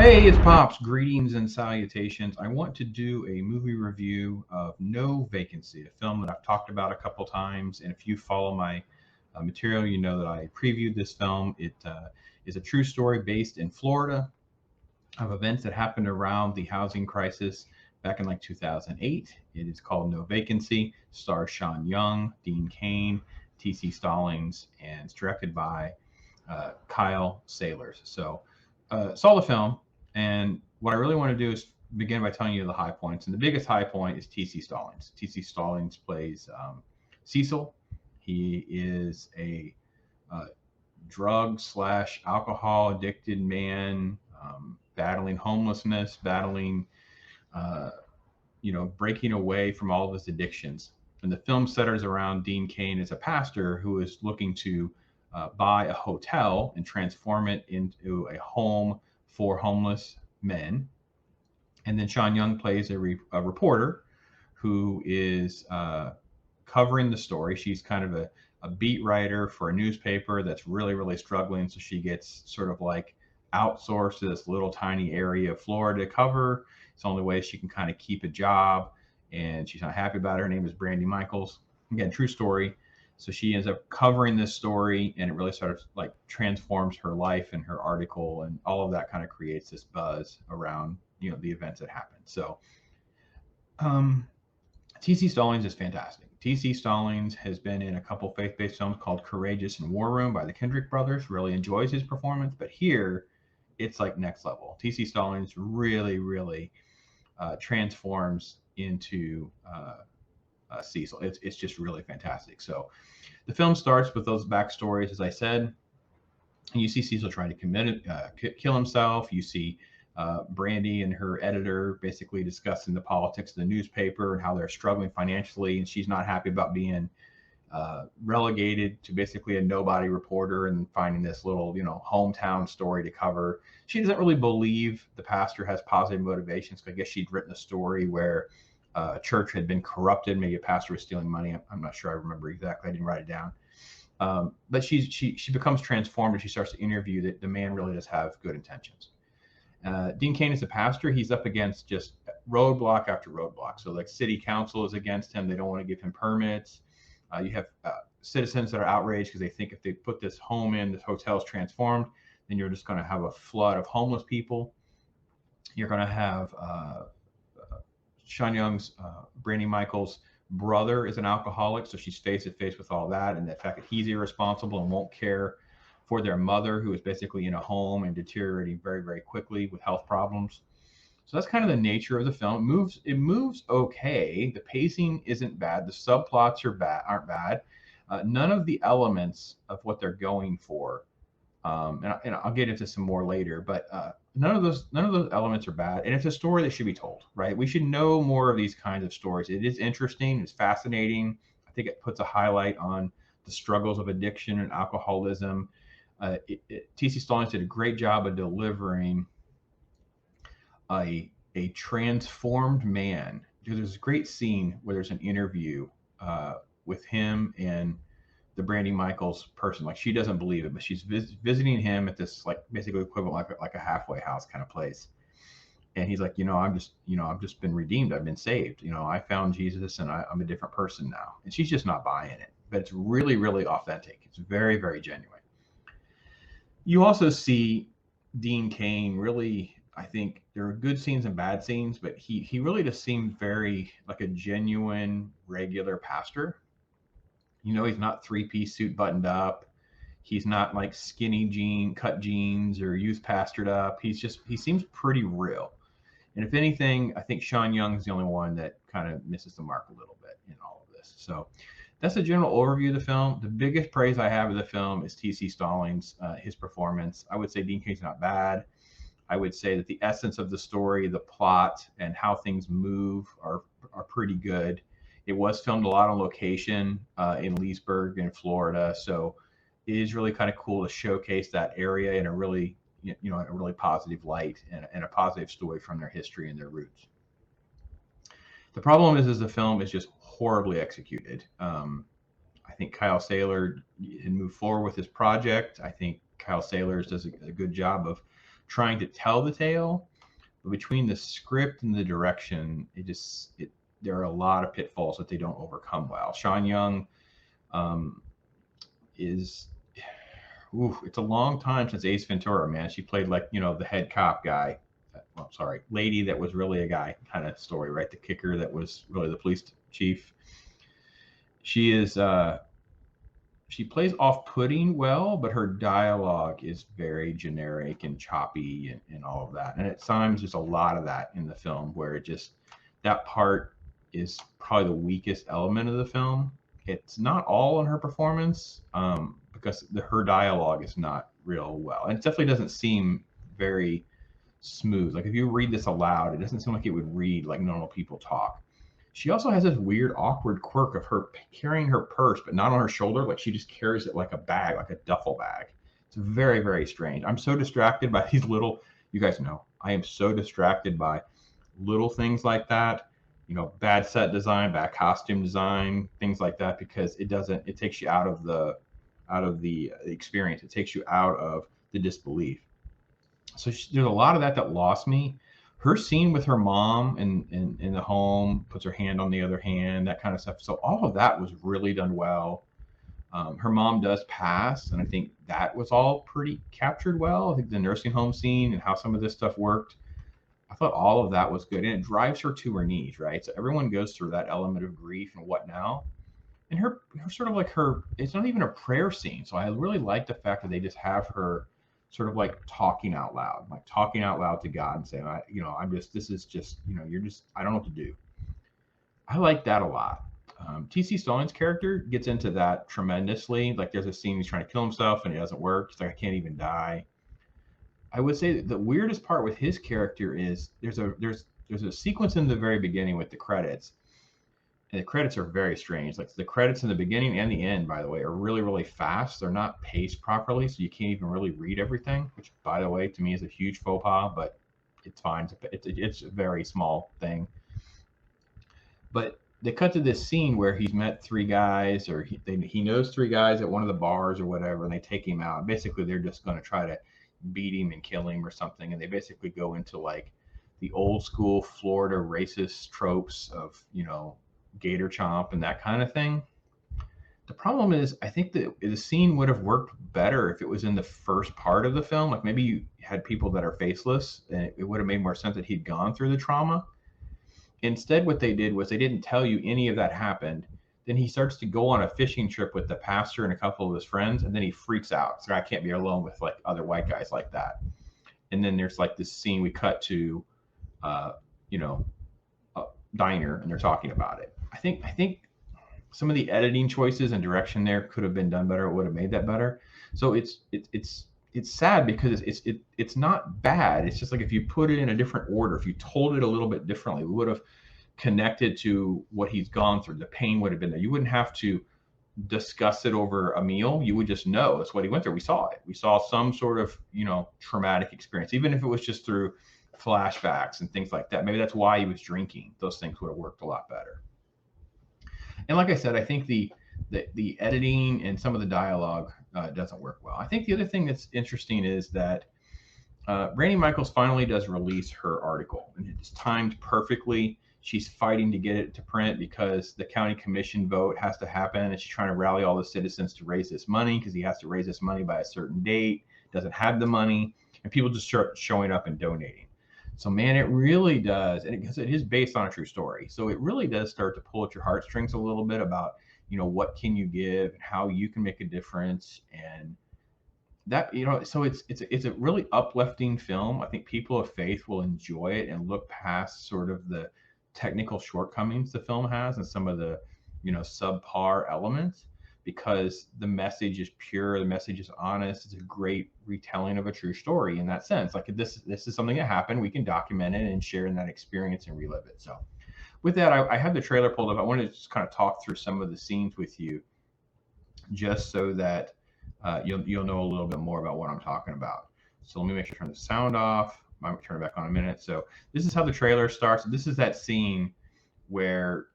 Hey, it's Pops. Greetings and salutations. I want to do a movie review of No Vacancy, a film that I've talked about a couple times. And if you follow my material, you know that I previewed this film. It is a true story based in Florida of events that happened around the housing crisis back in like 2008. It is called No Vacancy, stars Sean Young, Dean Cain, T.C. Stallings, and it's directed by Kyle Sailors. Saw the film, and what I really want to do is begin by telling you the high points. And the biggest high point is T.C. Stallings. T.C. Stallings plays Cecil. He is a drug slash alcohol addicted man, battling homelessness, battling, uh, breaking away from all of his addictions. And the film centers around Dean Cain as a pastor who is looking to buy a hotel and transform it into a home for homeless men. And then Sean Young plays a reporter who is covering the story. She's kind of a beat writer for a newspaper that's really, really struggling. So she gets sort of like outsourced to this little tiny area of Florida to cover. It's the only way she can kind of keep a job. And she's not happy about it. Her name is Brandy Michaels. Again, true story. So she ends up covering this story, and it really sort of like transforms her life and her article, and all of that kind of creates this buzz around the events that happened. So um, T.C. Stallings is fantastic. T.C. Stallings has been in a couple faith-based films called Courageous and War Room by the Kendrick brothers. Really enjoys his performance, but here it's like next level. T.C. Stallings really, really transforms into Cecil. It's just really fantastic. So the film starts with those backstories, as I said. And you see Cecil trying to kill himself. You see Brandy and her editor basically discussing the politics of the newspaper and how they're struggling financially, and she's not happy about being relegated to basically a nobody reporter and finding this little, hometown story to cover. She doesn't really believe the pastor has positive motivations. I guess she'd written a story where a church had been corrupted. Maybe a pastor was stealing money. I'm not sure. I remember exactly. I didn't write it down. But she becomes transformed, and she starts to interview that the man really does have good intentions. Dean Cain is a pastor. He's up against just roadblock after roadblock. So like city council is against him. They don't want to give him permits. You have citizens that are outraged because they think if they put this home in, this hotel is transformed, then you're just going to have a flood of homeless people. You're going to have Sean Young's Brandy Michaels' brother is an alcoholic, so she's face to face with all that, and the fact that he's irresponsible and won't care for their mother, who is basically in a home and deteriorating very, very quickly with health problems. So that's kind of the nature of the film. It moves okay. The pacing isn't bad. The subplots aren't bad. None of the elements of what they're going for, and I'll get into some more later. But none of those elements are bad. And it's a story that should be told, right? We should know more of these kinds of stories. It is interesting. It's fascinating. I think it puts a highlight on the struggles of addiction and alcoholism. T.C. Stallings did a great job of delivering a transformed man. Because there's a great scene where there's an interview with him and the Brandy Michaels person. Like she doesn't believe it, but she's visiting him at this like basically equivalent like a halfway house kind of place. And he's like, I've just been redeemed. I've been saved. I found Jesus, and I'm a different person now. And she's just not buying it. But it's really, really authentic. It's very, very genuine. You also see Dean Cain really, I think there are good scenes and bad scenes, but he really just seemed very like a genuine, regular pastor. He's not three-piece suit buttoned up. He's not like skinny cut jeans or youth pastored up. He seems pretty real. And if anything, I think Sean Young's the only one that kind of misses the mark a little bit in all of this. So that's a general overview of the film. The biggest praise I have of the film is T.C. Stallings, his performance. I would say Dean Cain's not bad. I would say that the essence of the story, the plot, and how things move are pretty good. It was filmed a lot on location in Leesburg in Florida, so it is really kind of cool to showcase that area in a really a really positive light and a positive story from their history and their roots. The problem is the film is just horribly executed. I think Kyle Sailor had moved forward with his project. I think Kyle Sailors does a good job of trying to tell the tale. But between the script and the direction, there are a lot of pitfalls that they don't overcome well. Sean Young is, it's a long time since Ace Ventura, man. She played like, the head cop guy. Well, sorry, lady that was really a guy kind of story, right? The kicker that was really the police chief. She is, she plays off-putting well, but her dialogue is very generic and choppy and all of that. And at times there's a lot of that in the film where that part is probably the weakest element of the film. It's not all in her performance, because her dialogue is not real well. And it definitely doesn't seem very smooth. Like if you read this aloud, it doesn't seem like it would read like normal people talk. She also has this weird, awkward quirk of her carrying her purse, but not on her shoulder. Like she just carries it like a bag, like a duffel bag. It's very, very strange. I'm so distracted by these little, you guys know, I am so distracted by little things like that. Bad set design, bad costume design, things like that, because it takes you out of the experience. It takes you out of the disbelief. So there's a lot of that lost me. Her scene with her mom in the home, puts her hand on the other hand, that kind of stuff. So all of that was really done well. Her mom does pass, and I think that was all pretty captured well. I think the nursing home scene and how some of this stuff worked, I thought all of that was good. And it drives her to her knees, right? So everyone goes through that element of grief and what now. And her sort of like it's not even a prayer scene. So I really like the fact that they just have her sort of like talking out loud to God and saying, I don't know what to do. I like that a lot. T.C. Stallings' character gets into that tremendously. Like there's a scene he's trying to kill himself and it doesn't work. He's like, I can't even die. I would say that the weirdest part with his character is there's a sequence in the very beginning with the credits. And the credits are very strange. Like the credits in the beginning and the end, by the way, are really, really fast. They're not paced properly, so you can't even really read everything, which, by the way, to me is a huge faux pas, but it's fine. It's a very small thing. But they cut to this scene where he's met three guys, or he knows three guys at one of the bars or whatever, and they take him out. Basically, they're just going to try to beat him and kill him or something, and they basically go into like the old school Florida racist tropes of, gator chomp and that kind of thing. The problem is, I think that the scene would have worked better if it was in the first part of the film. Like maybe you had people that are faceless, and it would have made more sense that he'd gone through the trauma. Instead, what they did was they didn't tell you any of that happened. Then he starts to go on a fishing trip with the pastor and a couple of his friends, and then he freaks out. So I can't be alone with like other white guys like that. And then there's like this scene we cut to, a diner, and they're talking about it. I think some of the editing choices and direction there could have been done better. It would have made that better. So it's sad because it's not bad. It's just like if you put it in a different order, if you told it a little bit differently, we would have connected to what he's gone through. The pain would have been there. You wouldn't have to discuss it over a meal. You would just know that's what he went through. We saw it. We saw some sort of, traumatic experience, even if it was just through flashbacks and things like that. Maybe that's why he was drinking. Those things would have worked a lot better. And like I said, I think the editing and some of the dialogue doesn't work well. I think the other thing that's interesting is that Randy Michaels finally does release her article, and it's timed perfectly. She's fighting to get it to print because the county commission vote has to happen, and she's trying to rally all the citizens to raise this money because he has to raise this money by a certain date, doesn't have the money, and people just start showing up and donating. So, man, it really does, and it is based on a true story. So it really does start to pull at your heartstrings a little bit about, what can you give and how you can make a difference. And that, so it's a really uplifting film. I think people of faith will enjoy it and look past sort of the technical shortcomings the film has and some of the, subpar elements, because the message is pure, the message is honest. It's a great retelling of a true story in that sense. Like this is something that happened. We can document it and share in that experience and relive it. So with that, I have the trailer pulled up. I wanted to just kind of talk through some of the scenes with you, just so that you'll know a little bit more about what I'm talking about. So let me make sure to turn the sound off. I might turn it back on in a minute. So this is how the trailer starts. This is that scene where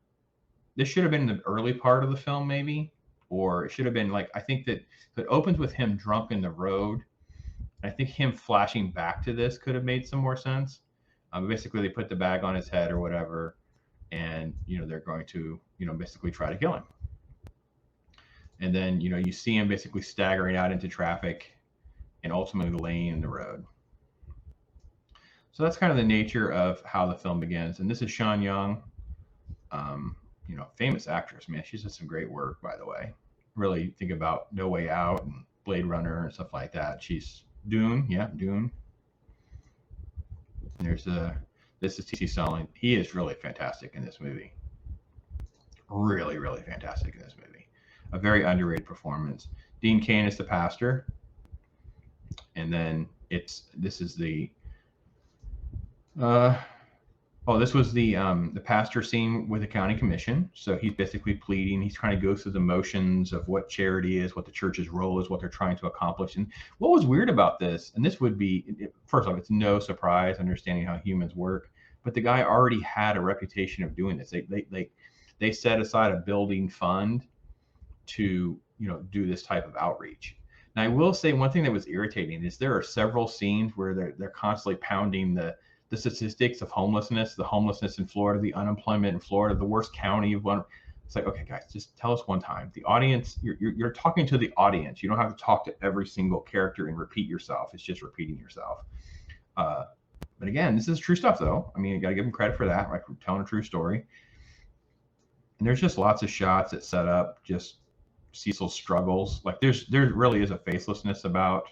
this should have been in the early part of the film, maybe. Or it should have been like, I think that it opens with him drunk in the road, I think him flashing back to this could have made some more sense. Basically, they put the bag on his head or whatever, and they're going to basically try to kill him. And then you see him basically staggering out into traffic, and ultimately laying in the road. So that's kind of the nature of how the film begins. And this is Sean Young, famous actress. Man, she's done some great work, by the way. Really think about No Way Out and Blade Runner and stuff like that. She's Dune, yeah, Dune. This is T.C. Stallings. He is really fantastic in this movie. Really, really fantastic in this movie. A very underrated performance. Dean Cain is the pastor, and then this was the pastor scene with the county commission. So he's basically pleading. He's trying to go through the motions of what charity is, what the church's role is, what they're trying to accomplish. And what was weird about this, and this would be, first off, it's no surprise understanding how humans work, but the guy already had a reputation of doing this. They set aside a building fund to do this type of outreach. Now, I will say one thing that was irritating is there are several scenes where they're constantly pounding the statistics of homelessness, the homelessness in Florida, the unemployment in Florida, the worst county of one. It's like, okay, guys, just tell us one time. The audience, you're talking to the audience. You don't have to talk to every single character and repeat yourself. It's just repeating yourself. But again, this is true stuff, though. I mean, you got to give them credit for that. Like, we're telling a true story. And there's just lots of shots that set up just Cecil's struggles. Like, there really is a faithlessness about.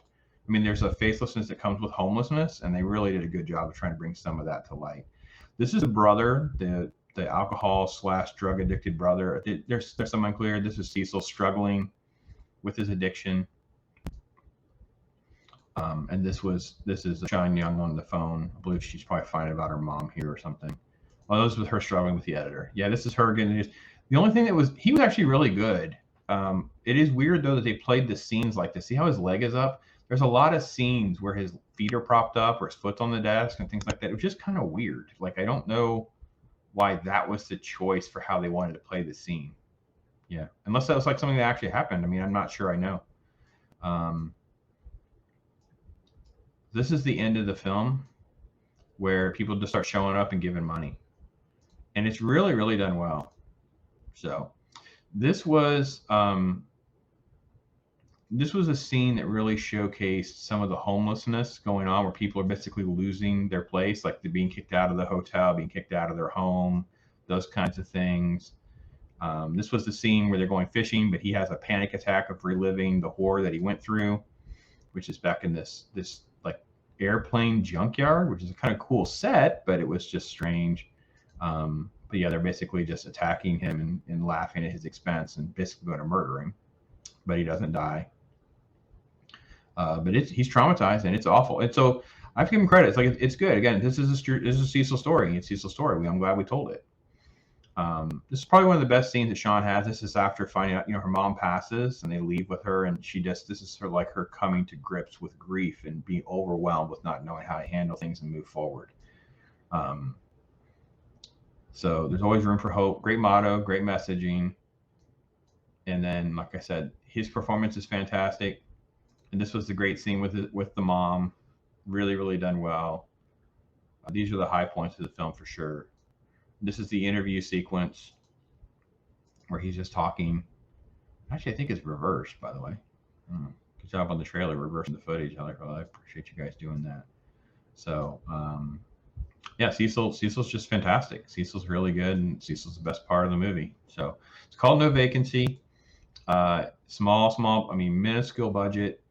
I mean, there's a faithlessness that comes with homelessness, and they really did a good job of trying to bring some of that to light. This is a brother, the alcohol/drug addicted brother. There's some unclear. This is Cecil struggling with his addiction. And this is Sean Young on the phone. I believe she's probably fighting about her mom here or something. Oh, this was her struggling with the editor. Yeah, this is her getting this. The only thing he was actually really good. It is weird though that they played the scenes like this. See how his leg is up? There's a lot of scenes where his feet are propped up or his foot's on the desk and things like that. It was just kind of weird. Like, I don't know why that was the choice for how they wanted to play the scene. Yeah, unless that was like something that actually happened. I mean, I'm not sure I know. This is the end of the film where people just start showing up and giving money. And it's really, really done well. So this was a scene that really showcased some of the homelessness going on, where people are basically losing their place, like they're being kicked out of the hotel, being kicked out of their home, those kinds of things. This was the scene where they're going fishing, but he has a panic attack of reliving the horror that he went through, which is back in this like airplane junkyard, which is a kind of cool set, but it was just strange. But yeah, they're basically just attacking him and laughing at his expense and basically going to murder him, but he doesn't die. But he's traumatized and it's awful. And so I have to give him credit. It's like, it's good. Again, this is Cecil's story. It's Cecil's story. I'm glad we told it. This is probably one of the best scenes that Sean has. This is after finding out, her mom passes and they leave with her, and this is sort of like her coming to grips with grief and being overwhelmed with not knowing how to handle things and move forward. So there's always room for hope. Great motto, great messaging. And then, like I said, his performance is fantastic. And this was the great scene with the mom. Really, really done well. These are the high points of the film for sure. This is the interview sequence where he's just talking. Actually, I think it's reversed, by the way. Good job on the trailer, reversing the footage. I appreciate you guys doing that. So, yeah, Cecil's just fantastic. Cecil's really good, and Cecil's the best part of the movie. So it's called No Vacancy. Small, minuscule budget.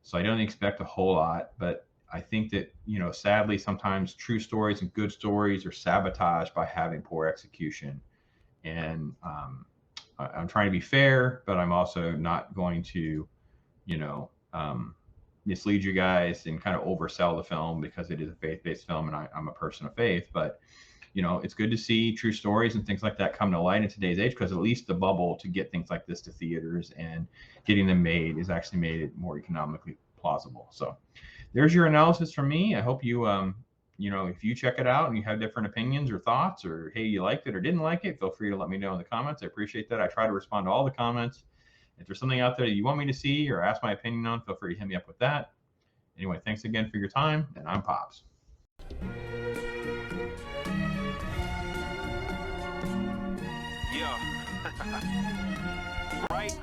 So I don't expect a whole lot, but I think that, sadly, sometimes true stories and good stories are sabotaged by having poor execution. And I'm trying to be fair, but I'm also not going to, mislead you guys and kind of oversell the film, because it is a faith-based film and I'm a person of faith. But, it's good to see true stories and things like that come to light in today's age, because at least the bubble to get things like this to theaters and getting them made is actually made it more economically plausible. So there's your analysis from me. I hope you, if you check it out and you have different opinions or thoughts, or, hey, you liked it or didn't like it, feel free to let me know in the comments. I appreciate that. I try to respond to all the comments. If there's something out there that you want me to see or ask my opinion on, feel free to hit me up with that. Anyway, thanks again for your time, and I'm Pops. Yeah. Right?